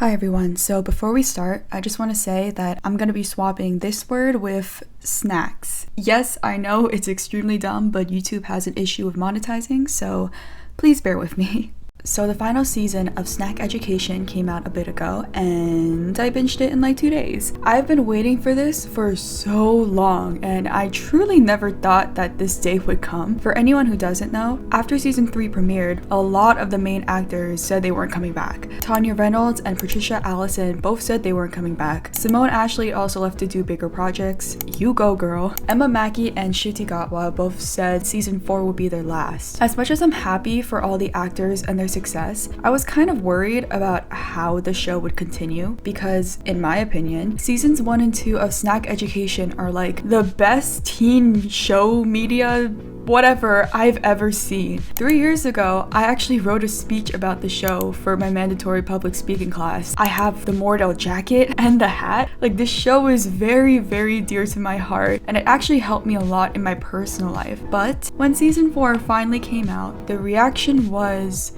Hi everyone, so before we start, I just want to say that I'm going to be swapping this word with snacks. Yes, I know it's extremely dumb, but YouTube has an issue with monetizing, so please bear with me. So the final season of Snack Education came out a bit ago, and I binged it in like 2 days. I've been waiting for this for so long, and I truly never thought that this day would come. For anyone who doesn't know, after season 3 premiered, a lot of the main actors said they weren't coming back. Tanya Reynolds and Patricia Allison both said they weren't coming back. Simone Ashley also left to do bigger projects. You go, girl. Emma Mackey and Ncuti Gatwa both said season 4 will be their last. As much as I'm happy for all the actors and their success, I was kind of worried about how the show would continue because, in my opinion, seasons 1 and 2 of Snack Education are like the best teen show media whatever I've ever seen. 3 years ago, I actually wrote a speech about the show for my mandatory public speaking class. I have the Mordell jacket and the hat. Like, this show is very, very dear to my heart, and it actually helped me a lot in my personal life. But when season 4 finally came out, the reaction was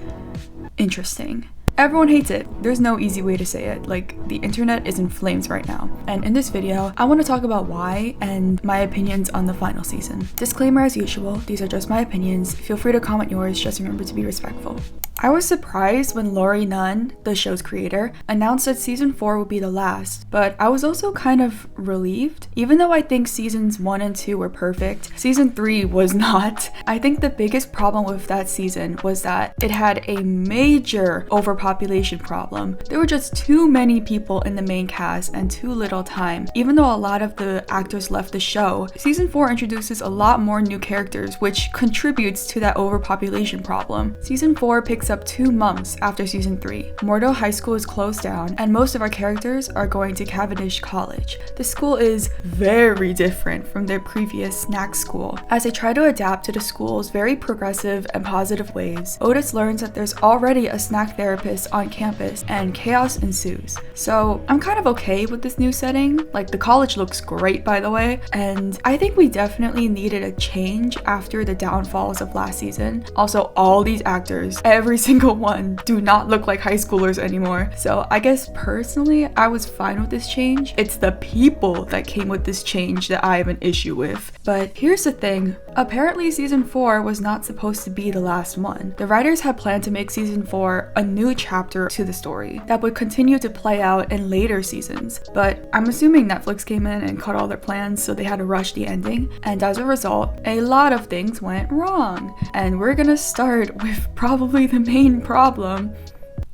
interesting. Everyone hates it. There's no easy way to say it. Like, the internet is in flames right now. And in this video, I want to talk about why and my opinions on the final season. Disclaimer as usual, these are just my opinions. Feel free to comment yours, just remember to be respectful. I was surprised when Laurie Nunn, the show's creator, announced that season 4 would be the last, but I was also kind of relieved. Even though I think seasons 1 and 2 were perfect, season 3 was not. I think the biggest problem with that season was that it had a major overpopulation problem. There were just too many people in the main cast and too little time. Even though a lot of the actors left the show, season 4 introduces a lot more new characters, which contributes to that overpopulation problem. Season 4 picks up 2 months after season 3. Mordell High School is closed down, and most of our characters are going to Cavendish College. The school is very different from their previous snack school. As they try to adapt to the school's very progressive and positive ways, Otis learns that there's already a snack therapist on campus, and chaos ensues. So I'm kind of okay with this new setting. Like, the college looks great, by the way, and I think we definitely needed a change after the downfalls of last season. Also, all these actors, every single one, do not look like high schoolers anymore. So I guess personally, I was fine with this change. It's the people that came with this change that I have an issue with. But here's the thing. Apparently season 4 was not supposed to be the last one. The writers had planned to make season 4 a new chapter to the story that would continue to play out in later seasons. But I'm assuming Netflix came in and cut all their plans, so they had to rush the ending. And as a result, a lot of things went wrong. And we're gonna start with probably the main problem,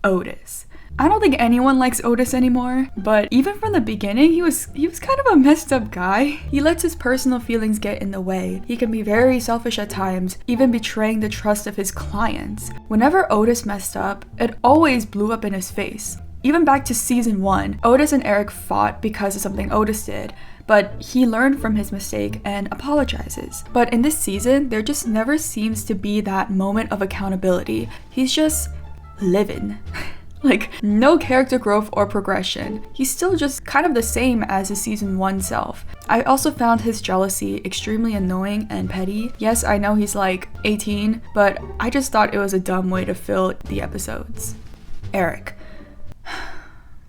Otis. I don't think anyone likes Otis anymore, but even from the beginning, he was kind of a messed up guy. He lets his personal feelings get in the way. He can be very selfish at times, even betraying the trust of his clients. Whenever Otis messed up, it always blew up in his face. Even back to season 1, Otis and Eric fought because of something Otis did, but he learned from his mistake and apologizes. But in this season, there just never seems to be that moment of accountability. He's just living. Like, no character growth or progression. He's still just kind of the same as his season 1 self. I also found his jealousy extremely annoying and petty. Yes, I know he's like 18, but I just thought it was a dumb way to fill the episodes. Eric.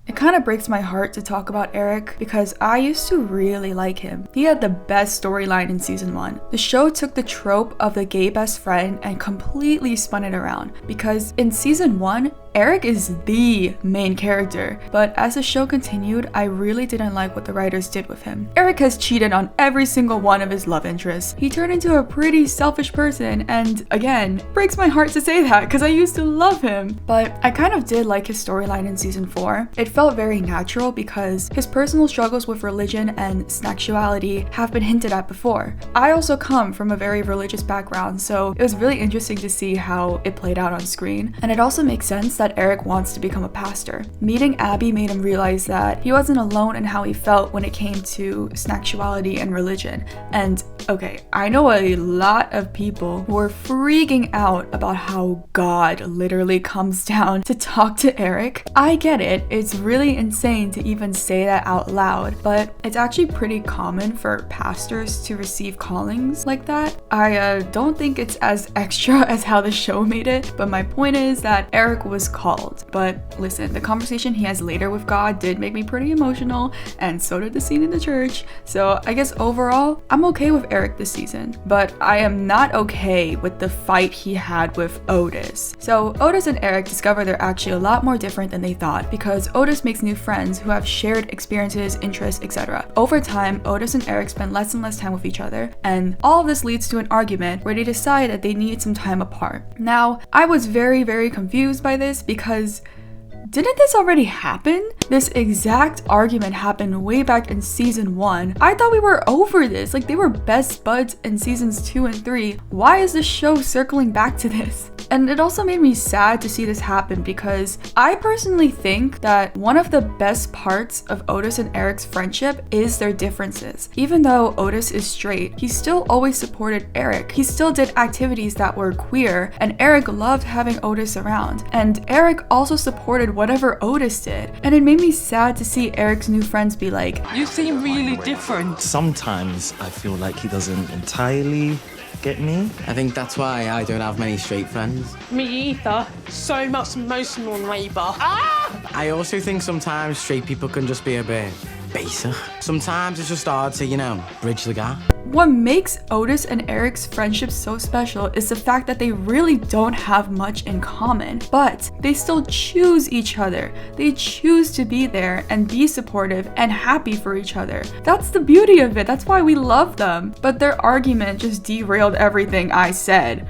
It kind of breaks my heart to talk about Eric because I used to really like him. He had the best storyline in season 1. The show took the trope of the gay best friend and completely spun it around because in season 1, Eric is the main character, but as the show continued, I really didn't like what the writers did with him. Eric has cheated on every single one of his love interests. He turned into a pretty selfish person, and again, breaks my heart to say that because I used to love him. But I kind of did like his storyline in season 4. It felt very natural because his personal struggles with religion and sexuality have been hinted at before. I also come from a very religious background, so it was really interesting to see how it played out on screen. And it also makes sense that Eric wants to become a pastor. Meeting Abby made him realize that he wasn't alone in how he felt when it came to sexuality and religion. And okay, I know a lot of people who are freaking out about how God literally comes down to talk to Eric. I get it, it's really insane to even say that out loud, but it's actually pretty common for pastors to receive callings like that. I don't think it's as extra as how the show made it, but my point is that Eric was called. But listen, the conversation he has later with God did make me pretty emotional, and so did the scene in the church. So I guess overall, I'm okay with Eric this season, but I am not okay with the fight he had with Otis. So Otis and Eric discover they're actually a lot more different than they thought, because Otis makes new friends who have shared experiences, interests, etc. Over time, Otis and Eric spend less and less time with each other, and all of this leads to an argument where they decide that they need some time apart. Now, I was very, very confused by this, because didn't this already happen? This exact argument happened way back in season 1. I thought we were over this. Like, they were best buds in seasons 2 and 3. Why is the show circling back to this? And it also made me sad to see this happen, because I personally think that one of the best parts of Otis and Eric's friendship is their differences. Even though Otis is straight, he still always supported Eric. He still did activities that were queer, and Eric loved having Otis around. And Eric also supported whatever Otis did. And it made me sad to see Eric's new friends be like, "You seem really different." Sometimes I feel like he doesn't entirely get me. I think that's why I don't have many straight friends. Me either. So much emotional labor. I also think sometimes straight people can just be a bit basic. Sometimes it's just hard to, bridge the gap. What makes Otis and Eric's friendship so special is the fact that they really don't have much in common, but they still choose each other. They choose to be there and be supportive and happy for each other. That's the beauty of it. That's why we love them. But their argument just derailed everything I said.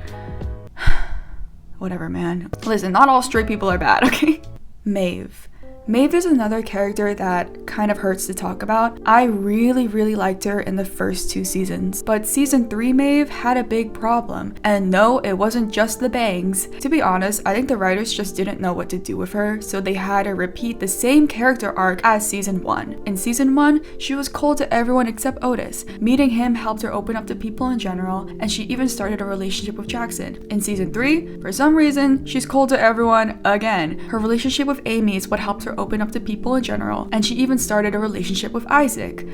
Whatever, man. Listen, not all straight people are bad, okay? Maeve. Maeve is another character that kind of hurts to talk about. I really, really liked her in the first 2 seasons, but season 3 Maeve had a big problem. And no, it wasn't just the bangs. To be honest, I think the writers just didn't know what to do with her, so they had to repeat the same character arc as season 1. In season 1, she was cold to everyone except Otis. Meeting him helped her open up to people in general, and she even started a relationship with Jackson. In season 3, for some reason, she's cold to everyone again. Her relationship with Aimee is what helped her open up to people in general, and she even started a relationship with Issac.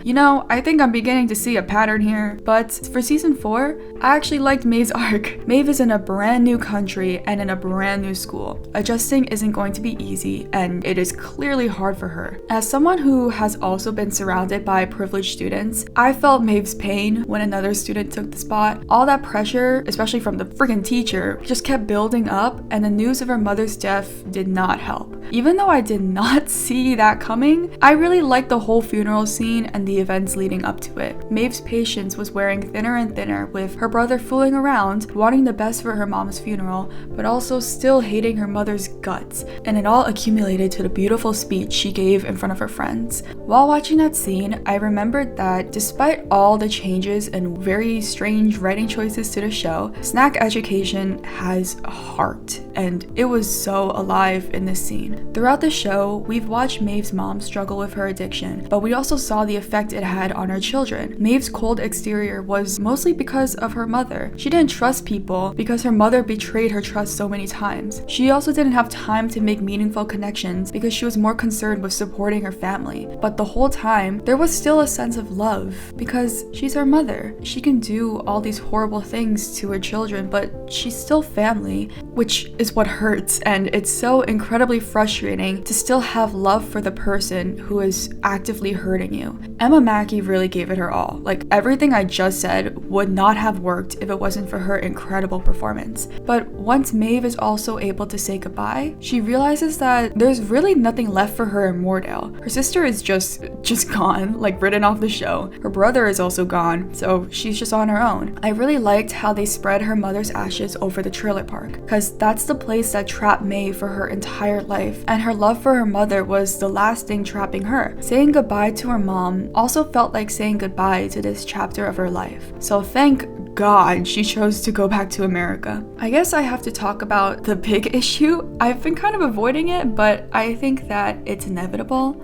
I think I'm beginning to see a pattern here, but for season 4, I actually liked Maeve's arc. Maeve is in a brand new country and in a brand new school. Adjusting isn't going to be easy, and it is clearly hard for her. As someone who has also been surrounded by privileged students, I felt Maeve's pain when another student took the spot. All that pressure, especially from the freaking teacher, just kept building up, and the news of her mother's death did not help. Even though I did not see that coming, I really liked the whole funeral scene and the events leading up to it. Maeve's patience was wearing thinner and thinner, with her brother fooling around, wanting the best for her mom's funeral, but also still hating her mother's guts, and it all accumulated to the beautiful speech she gave in front of her friends. While watching that scene, I remembered that despite all the changes and very strange writing choices to the show, snack education has a heart, and it was so alive in this scene. Throughout the show, we've watched Maeve's mom struggle with her addiction, but we also saw the effect it had on her children. Maeve's cold exterior was mostly because of her mother. She didn't trust people because her mother betrayed her trust so many times. She also didn't have time to make meaningful connections because she was more concerned with supporting her family. But the whole time, there was still a sense of love because she's her mother. She can do all these horrible things to her children, but she's still family, which is what hurts, and it's so incredibly frustrating to still have love for the person who is actively hurting you. Emma Mackey really gave it her all. Like, everything I just said would not have worked if it wasn't for her incredible performance. But once Maeve is also able to say goodbye, she realizes that there's really nothing left for her in Moordale. Her sister is just gone, like written off the show. Her brother is also gone, so she's just on her own. I really liked how they spread her mother's ashes over the trailer park, because that's the place that trapped Maeve for her entire life, and her love for her mother was the last thing trapping her. Saying goodbye to her mom also felt like saying goodbye to this chapter of her life. So thank God she chose to go back to America. I guess I have to talk about the big issue. I've been kind of avoiding it, but I think that it's inevitable.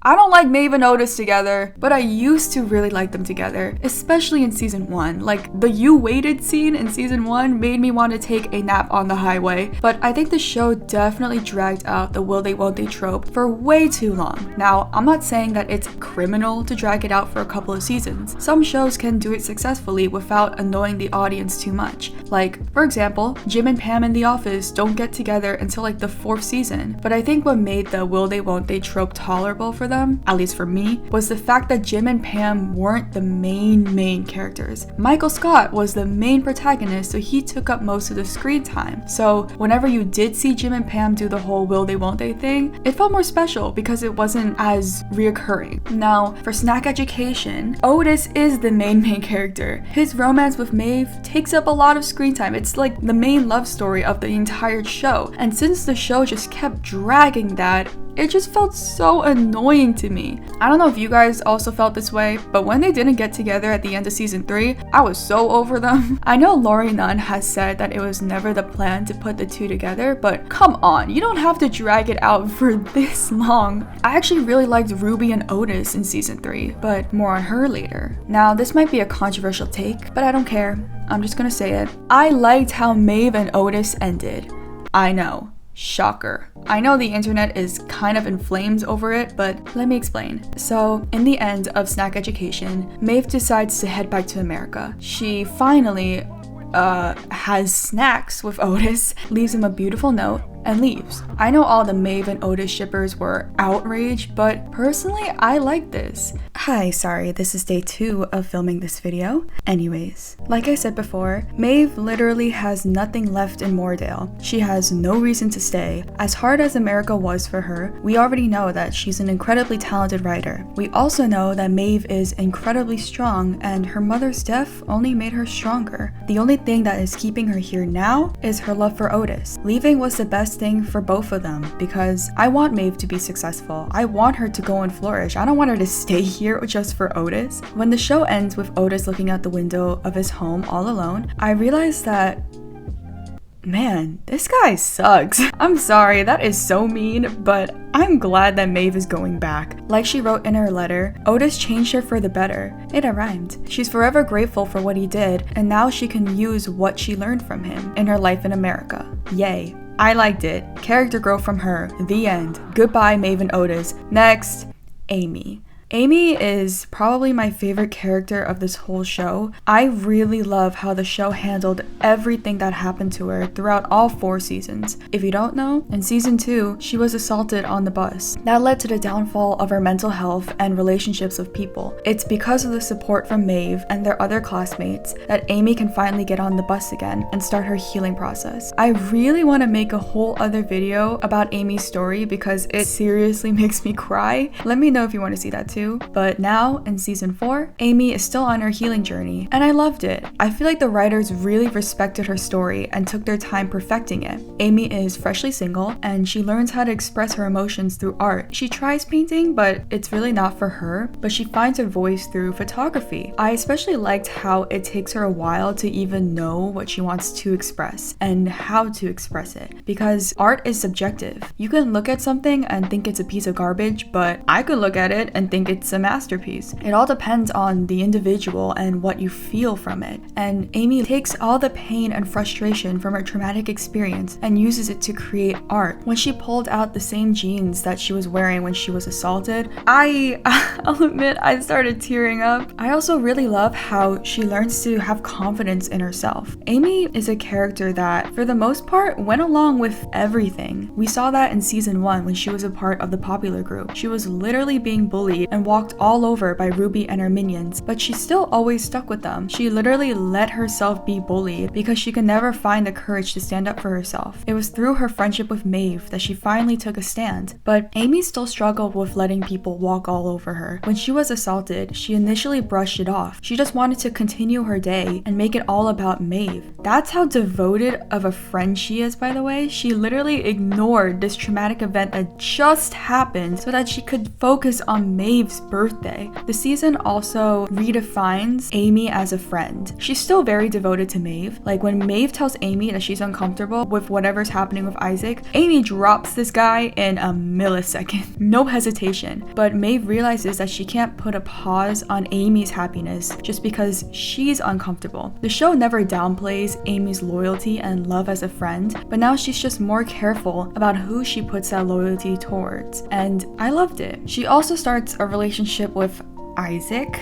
I don't like Maeve and Otis together, but I used to really like them together, especially in season 1. Like, the "you waited" scene in season 1 made me want to take a nap on the highway, but I think the show definitely dragged out the will they won't they trope for way too long. Now, I'm not saying that it's criminal to drag it out for a couple of seasons. Some shows can do it successfully without annoying the audience too much. Like, for example, Jim and Pam in The Office don't get together until like the 4th season, but I think what made the will they won't they trope tolerable for them, at least for me, was the fact that Jim and Pam weren't the main characters. Michael Scott was the main protagonist, so he took up most of the screen time. So whenever you did see Jim and Pam do the whole will they won't they thing, it felt more special because it wasn't as reoccurring. Now, for Snack Education, Otis is the main character. His romance with Maeve takes up a lot of screen time. It's like the main love story of the entire show. And since the show just kept dragging that, it just felt so annoying to me. I don't know if you guys also felt this way, but when they didn't get together at the end of season 3, I was so over them. I know Lori Nunn has said that it was never the plan to put the two together, but come on, you don't have to drag it out for this long. I actually really liked Ruby and Otis in season 3, but more on her later. Now, this might be a controversial take, but I don't care. I'm just gonna say it. I liked how Maeve and Otis ended. I know. Shocker. I know the internet is kind of in flames over it, but let me explain. So, in the end of Snack Education, Maeve decides to head back to America. She finally has snacks with Otis, leaves him a beautiful note, and leaves. I know all the Maeve and Otis shippers were outraged, but personally, I like this. Hi, sorry, this is day 2 of filming this video. Anyways, like I said before, Maeve literally has nothing left in Moordale. She has no reason to stay. As hard as America was for her, we already know that she's an incredibly talented writer. We also know that Maeve is incredibly strong, and her mother's death only made her stronger. The only thing that is keeping her here now is her love for Otis. Leaving was the best thing for both of them because I want Maeve to be successful. I want her to go and flourish. I don't want her to stay here just for Otis. When the show ends with Otis looking out the window of his home all alone, I realized that, man, this guy sucks. I'm sorry, that is so mean, but I'm glad that Maeve is going back. Like she wrote in her letter, Otis changed her for the better. It rhymed. She's forever grateful for what he did, and now she can use what she learned from him in her life in America. Yay. I liked it. Character growth from her. The end. Goodbye, Maeve and Otis. Next, Aimee. Aimee is probably my favorite character of this whole show. I really love how the show handled everything that happened to her throughout all 4 seasons. If you don't know, in season 2, she was assaulted on the bus. That led to the downfall of her mental health and relationships with people. It's because of the support from Maeve and their other classmates that Aimee can finally get on the bus again and start her healing process. I really want to make a whole other video about Aimee's story because it seriously makes me cry. Let me know if you want to see that too. But now, in season 4, Aimee is still on her healing journey, and I loved it. I feel like the writers really respected her story and took their time perfecting it. Aimee is freshly single, and she learns how to express her emotions through art. She tries painting, but it's really not for her, but she finds her voice through photography. I especially liked how it takes her a while to even know what she wants to express and how to express it, because art is subjective. You can look at something and think it's a piece of garbage, but I could look at it and think it's a masterpiece. It all depends on the individual and what you feel from it. And Aimee takes all the pain and frustration from her traumatic experience and uses it to create art. When she pulled out the same jeans that she was wearing when she was assaulted, I'll admit I started tearing up. I also really love how she learns to have confidence in herself. Aimee is a character that, for the most part, went along with everything. We saw that in season 1 when she was a part of the popular group. She was literally being bullied and walked all over by Ruby and her minions, but she still always stuck with them. She literally let herself be bullied because she could never find the courage to stand up for herself. It was through her friendship with Maeve that she finally took a stand, but Aimee still struggled with letting people walk all over her. When she was assaulted, she initially brushed it off. She just wanted to continue her day and make it all about Maeve. That's how devoted of a friend she is, by the way. She literally ignored this traumatic event that just happened so that she could focus on Maeve Maeve's birthday. The season also redefines Aimee as a friend. She's still very devoted to Maeve. Like when Maeve tells Aimee that she's uncomfortable with whatever's happening with Issac, Aimee drops this guy in a millisecond. No hesitation. But Maeve realizes that she can't put a pause on Aimee's happiness just because she's uncomfortable. The show never downplays Aimee's loyalty and love as a friend, but now she's just more careful about who she puts that loyalty towards. And I loved it. She also starts a relationship with Issac.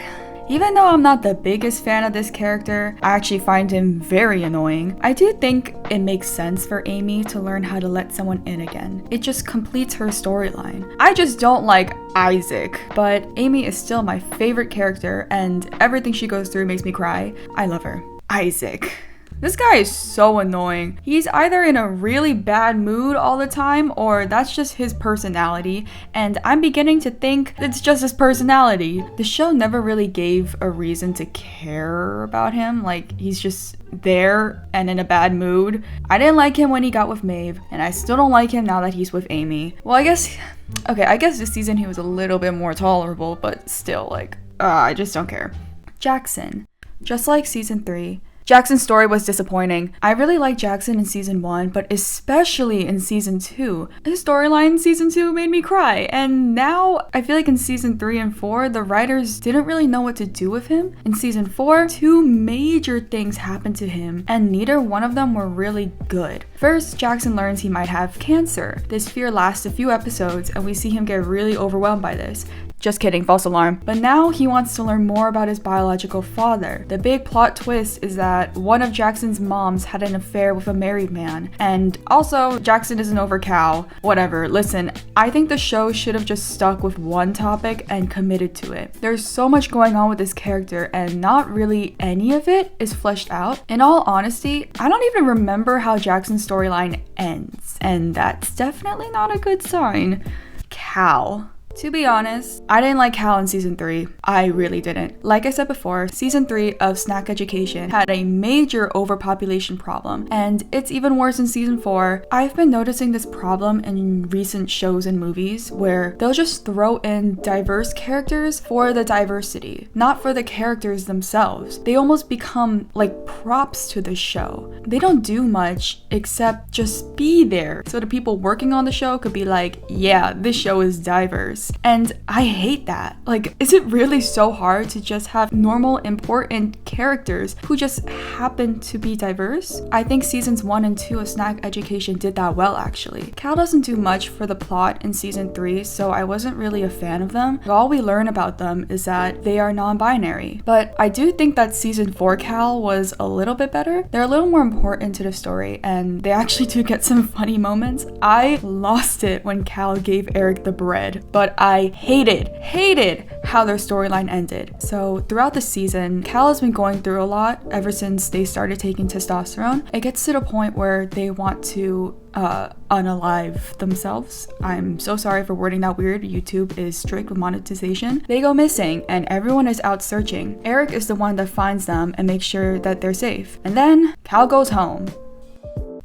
Even though I'm not the biggest fan of this character, I actually find him very annoying. I do think it makes sense for Aimee to learn how to let someone in again. It just completes her storyline. I just don't like Issac, but Aimee is still my favorite character and everything she goes through makes me cry. I love her. Issac. This guy is so annoying. He's either in a really bad mood all the time or that's just his personality, and I'm beginning to think it's just his personality. The show never really gave a reason to care about him, like he's just there and in a bad mood. I didn't like him when he got with Maeve, and I still don't like him now that he's with Aimee. Well, I guess this season he was a little bit more tolerable, but still, like, I just don't care. Jackson. Just like season 3, Jackson's story was disappointing. I really liked Jackson in season 1, but especially in season 2. His storyline in season 2 made me cry, and now I feel like in season 3 and 4, the writers didn't really know what to do with him. In season 4, 2 major things happened to him, and neither one of them were really good. First, Jackson learns he might have cancer. This fear lasts a few episodes, and we see him get really overwhelmed by this. Just kidding, false alarm. But now he wants to learn more about his biological father. The big plot twist is that one of Jackson's moms had an affair with a married man. And also, Jackson isn't over Cal. Whatever, listen, I think the show should have just stuck with one topic and committed to it. There's so much going on with this character and not really any of it is fleshed out. In all honesty, I don't even remember how Jackson's storyline ends. And that's definitely not a good sign. Cal. To be honest, I didn't like Cal in season 3. I really didn't. Like I said before, season 3 of Snack Education had a major overpopulation problem, and it's even worse in season 4. I've been noticing this problem in recent shows and movies where they'll just throw in diverse characters for the diversity, not for the characters themselves. They almost become like props to the show. They don't do much except just be there so the people working on the show could be like, yeah, this show is diverse. And I hate that. Like, is it really so hard to just have normal, important characters who just happen to be diverse? I think seasons 1 and 2 of Snack Education did that well, actually. Cal doesn't do much for the plot in season 3, so I wasn't really a fan of them. All we learn about them is that they are non-binary. But I do think that season 4 Cal was a little bit better. They're a little more important to the story, and they actually do get some funny moments. I lost it when Cal gave Eric the bread, but I hated how their storyline ended. So throughout the season, Cal has been going through a lot ever since they started taking testosterone. It gets to the point where they want to unalive themselves. I'm so sorry for wording that weird. YouTube is strict with monetization. They go missing and everyone is out searching. Eric is the one that finds them and makes sure that they're safe. And then Cal goes home.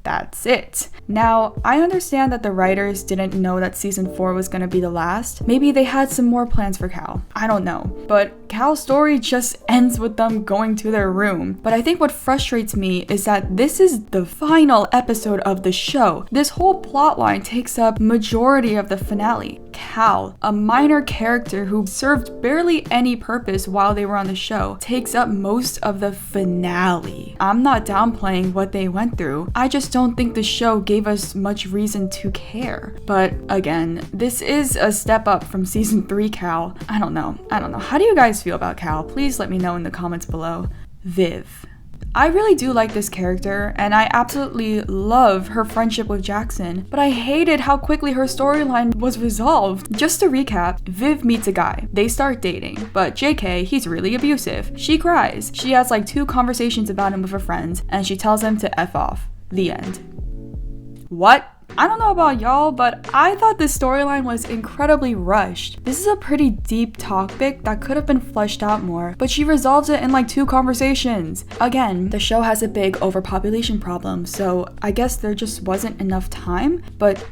That's it. Now, I understand that the writers didn't know that season 4 was gonna be the last. Maybe they had some more plans for Cal. I don't know. But Cal's story just ends with them going to their room. But I think what frustrates me is that this is the final episode of the show. This whole plotline takes up majority of the finale. Cal, a minor character who served barely any purpose while they were on the show, takes up most of the finale. I'm not downplaying what they went through. I just don't think the show gave us much reason to care. But again, this is a step up from season 3 Cal. I don't know. How do you guys feel about Cal? Please let me know in the comments below. Viv. I really do like this character, and I absolutely love her friendship with Jackson, but I hated how quickly her storyline was resolved. Just to recap, Viv meets a guy. They start dating, but JK, he's really abusive. She cries. She has like 2 conversations about him with her friends, and she tells him to F off. The end. What? I don't know about y'all, but I thought this storyline was incredibly rushed. This is a pretty deep topic that could have been fleshed out more, but she resolves it in like 2 conversations. Again, the show has a big overpopulation problem, so I guess there just wasn't enough time, but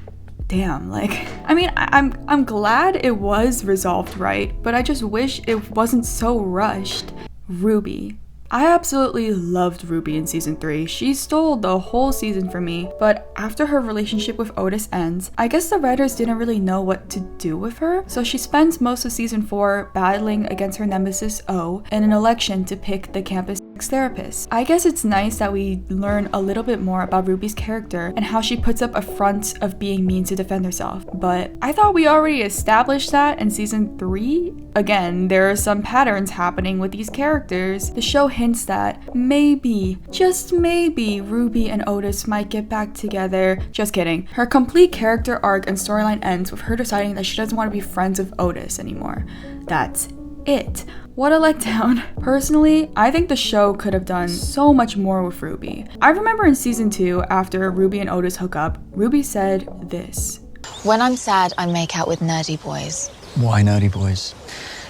damn, like, I mean, I'm glad it was resolved right, but I just wish it wasn't so rushed. Ruby. I absolutely loved Ruby in season 3. She stole the whole season for me, but after her relationship with Otis ends, I guess the writers didn't really know what to do with her, so she spends most of season 4 battling against her nemesis O in an election to pick the campus therapist. I guess it's nice that we learn a little bit more about Ruby's character and how she puts up a front of being mean to defend herself, but I thought we already established that in season 3? Again, there are some patterns happening with these characters. The show hints that maybe, just maybe, Ruby and Otis might get back together. Just kidding. Her complete character arc and storyline ends with her deciding that she doesn't want to be friends with Otis anymore. That's it. What a letdown. Personally, I think the show could have done so much more with Ruby. I remember in season 2, after Ruby and Otis hook up, Ruby said this. When I'm sad, I make out with nerdy boys. Why nerdy boys?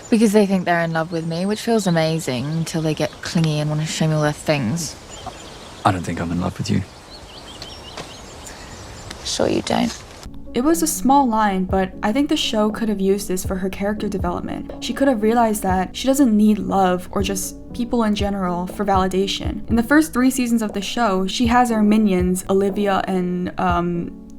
Because they think they're in love with me, which feels amazing until they get clingy and want to show me all their things. I don't think I'm in love with you. Sure you don't. It was a small line, but I think the show could have used this for her character development. She could have realized that she doesn't need love or just people in general for validation. In the first 3 seasons of the show, she has her minions, Olivia and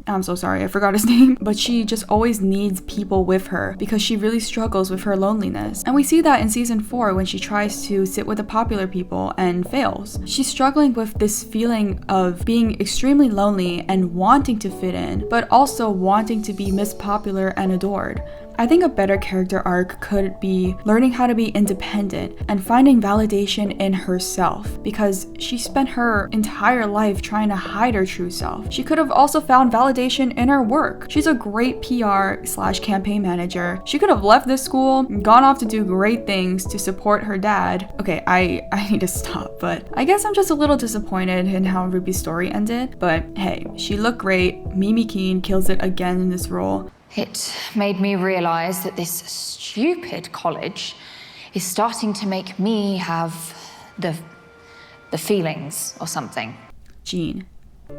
I'm so sorry, I forgot his name, but she just always needs people with her because she really struggles with her loneliness. And we see that in season 4 when she tries to sit with the popular people and fails. She's struggling with this feeling of being extremely lonely and wanting to fit in, but also wanting to be Miss Popular and adored. I think a better character arc could be learning how to be independent and finding validation in herself, because she spent her entire life trying to hide her true self. She could have also found validation in her work. She's a great PR/campaign manager. She could have left this school, gone off to do great things to support her dad. Okay, I need to stop, but I guess I'm just a little disappointed in how Ruby's story ended. But hey, she looked great. Mimi Keene kills it again in this role. It made me realize that this stupid college is starting to make me have the feelings or something. Jean.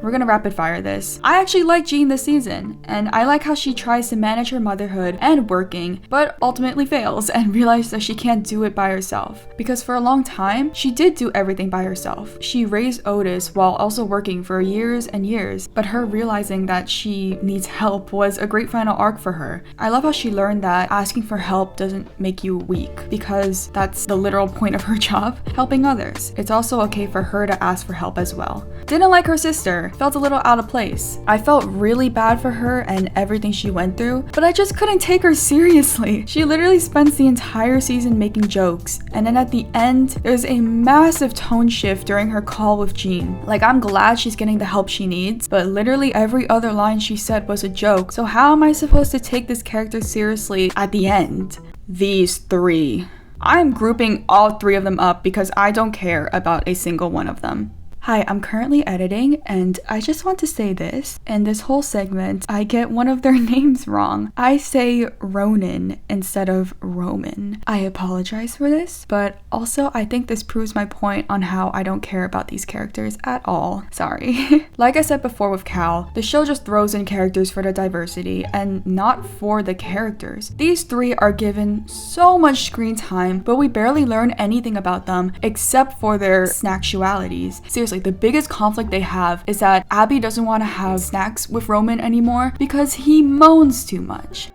We're gonna rapid fire this. I actually like Jean this season, and I like how she tries to manage her motherhood and working, but ultimately fails and realizes that she can't do it by herself. Because for a long time, she did do everything by herself. She raised Otis while also working for years and years, but her realizing that she needs help was a great final arc for her. I love how she learned that asking for help doesn't make you weak, because that's the literal point of her job, helping others. It's also okay for her to ask for help as well. Didn't like her sister. Felt a little out of place. I felt really bad for her and everything she went through, but I just couldn't take her seriously. She literally spends the entire season making jokes, and then at the end, there's a massive tone shift during her call with Jean. Like, I'm glad she's getting the help she needs, but literally every other line she said was a joke, so how am I supposed to take this character seriously at the end? These 3. I'm grouping all 3 of them up because I don't care about a single one of them. Hi, I'm currently editing, and I just want to say this. In this whole segment, I get one of their names wrong. I say Ronan instead of Roman. I apologize for this, but also I think this proves my point on how I don't care about these characters at all. Sorry. Like I said before with Cal, the show just throws in characters for the diversity and not for the characters. These 3 are given so much screen time, but we barely learn anything about them except for their snacksualities. Seriously, the biggest conflict they have is that Abby doesn't want to have snacks with Roman anymore because he moans too much.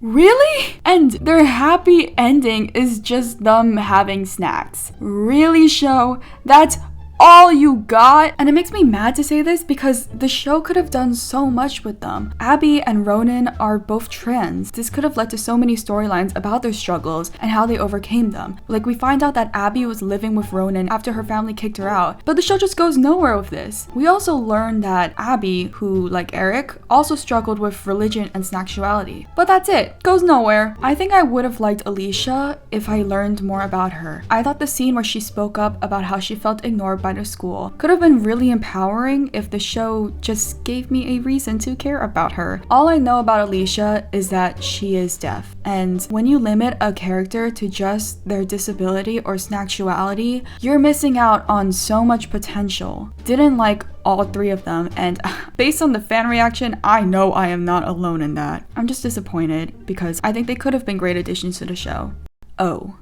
Really? And their happy ending is just them having snacks. Really, show? That's all you got? And it makes me mad to say this because the show could have done so much with them. Abby and Ronan are both trans. This could have led to so many storylines about their struggles and how they overcame them. Like, we find out that Abby was living with Ronan after her family kicked her out, but the show just goes nowhere with this. We also learn that Abby, who, like Eric, also struggled with religion and sexuality. But that's it. Goes nowhere. I think I would have liked Alicia if I learned more about her. I thought the scene where she spoke up about how she felt ignored by outside of school could have been really empowering if the show just gave me a reason to care about her. All I know about Alicia is that she is deaf, and when you limit a character to just their disability or snacksuality, you're missing out on so much potential. Didn't like all three of them, and based on the fan reaction, I know I am not alone in that. I'm just disappointed because I think they could have been great additions to the show. Oh,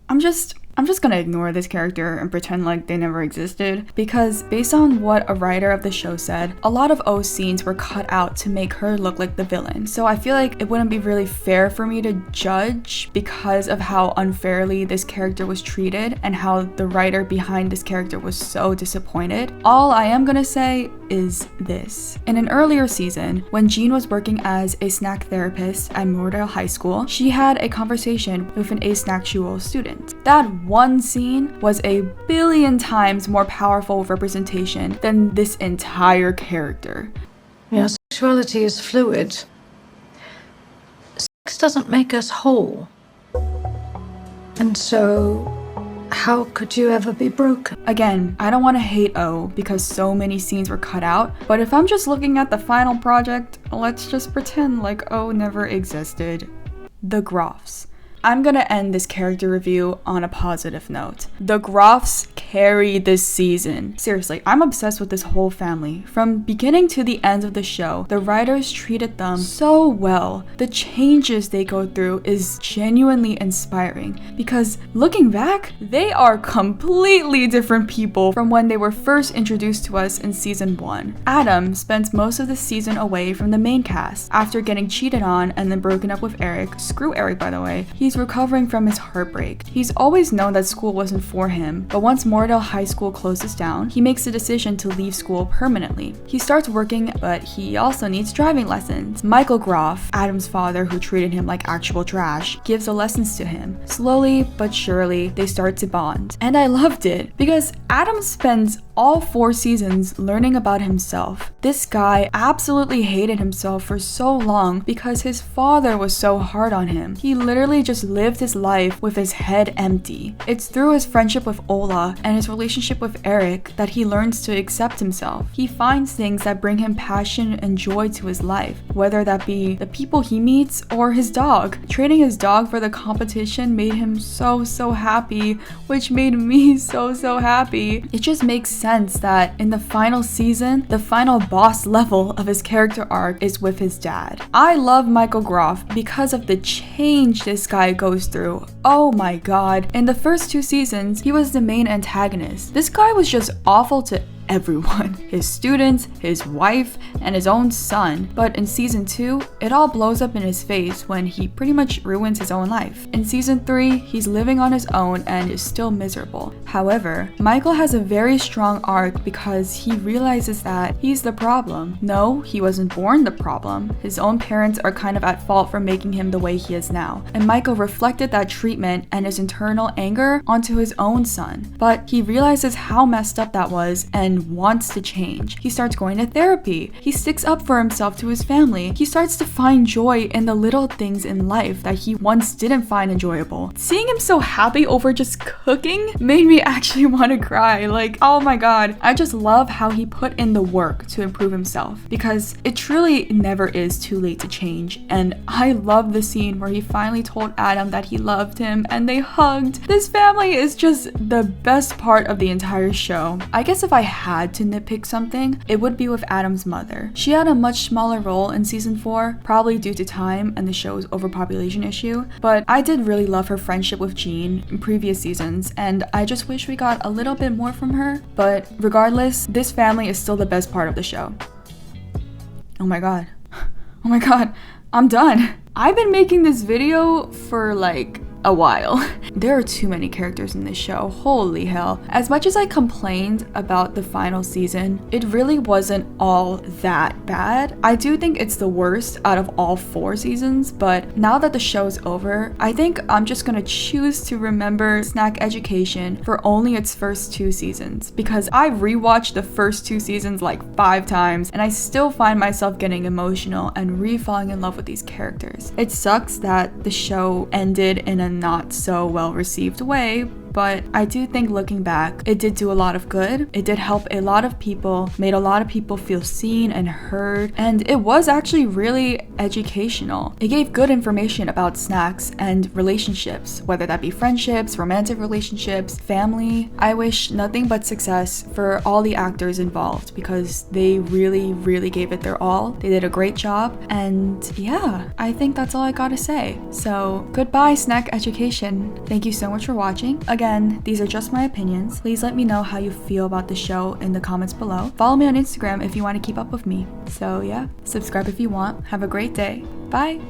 I'm just gonna ignore this character and pretend like they never existed, because based on what a writer of the show said, a lot of O's scenes were cut out to make her look like the villain. So I feel like it wouldn't be really fair for me to judge because of how unfairly this character was treated and how the writer behind this character was so disappointed. All I am gonna say is this. In an earlier season, when Jean was working as a snack therapist at Moordale High School, she had a conversation with an asexual student. That one scene was a billion times more powerful representation than this entire character. Yeah, sexuality is fluid. Sex doesn't make us whole. And so, how could you ever be broken? Again, I don't want to hate O because so many scenes were cut out, but if I'm just looking at the final project, let's just pretend like O never existed. The Groffs. I'm gonna end this character review on a positive note. The Groffs carried this season. Seriously, I'm obsessed with this whole family. From beginning to the end of the show, the writers treated them so well. The changes they go through is genuinely inspiring because looking back, they are completely different people from when they were first introduced to us in season 1. Adam spends most of the season away from the main cast after getting cheated on and then broken up with Eric. Screw Eric, by the way. He's recovering from his heartbreak. He's always known that school wasn't for him, but once Moordale High School closes down, he makes the decision to leave school permanently. He starts working, but he also needs driving lessons. Michael Groff, Adam's father who treated him like actual trash, gives the lessons to him. Slowly but surely, they start to bond. And I loved it because Adam spends all 4 seasons learning about himself. This guy absolutely hated himself for so long because his father was so hard on him. He literally just lived his life with his head empty. It's through his friendship with Ola and his relationship with Eric that he learns to accept himself. He finds things that bring him passion and joy to his life, whether that be the people he meets or his dog. Trading his dog for the competition made him so happy, which made me so happy. It just makes sense that in the final season, the final boss level of his character arc is with his dad. I love Michael Groff because of the change this guy goes through. Oh my god. In the first 2 seasons, he was the main antagonist. This guy was just awful to everyone. His students, his wife, and his own son. But in season 2, it all blows up in his face when he pretty much ruins his own life. In season 3, he's living on his own and is still miserable. However, Michael has a very strong arc because he realizes that he's the problem. No, he wasn't born the problem. His own parents are kind of at fault for making him the way he is now. And Michael reflected that treatment and his internal anger onto his own son. But he realizes how messed up that was and wants to change. He starts going to therapy. He sticks up for himself to his family. He starts to find joy in the little things in life that he once didn't find enjoyable. Seeing him so happy over just cooking made me actually want to cry. Like, oh my god. I just love how he put in the work to improve himself because it truly never is too late to change. And I love the scene where he finally told Adam that he loved him and they hugged. This family is just the best part of the entire show. I guess if I had to nitpick something, it would be with Adam's mother. She had a much smaller role in season 4, probably due to time and the show's overpopulation issue, but I did really love her friendship with Jean in previous seasons, and I just wish we got a little bit more from her. But regardless, this family is still the best part of the show. Oh my god. Oh my god. I'm done. I've been making this video for like a while. There are too many characters in this show, holy hell. As much as I complained about the final season, it really wasn't all that bad. I do think it's the worst out of all 4 seasons, but now that the show's over, I think I'm just gonna choose to remember Snack Education for only its first 2 seasons, because I rewatched the first 2 seasons like 5 times, and I still find myself getting emotional and re-falling in love with these characters. It sucks that the show ended in a not so well received way, but I do think looking back, it did do a lot of good. It did help a lot of people, made a lot of people feel seen and heard, and it was actually really educational. It gave good information about snacks and relationships, whether that be friendships, romantic relationships, family. I wish nothing but success for all the actors involved because they really gave it their all. They did a great job, and yeah, I think that's all I gotta say. So goodbye, snack education. Thank you so much for watching. Again, these are just my opinions. Please let me know how you feel about the show in the comments below. Follow me on Instagram if you want to keep up with me. So yeah, subscribe if you want. Have a great day. Bye.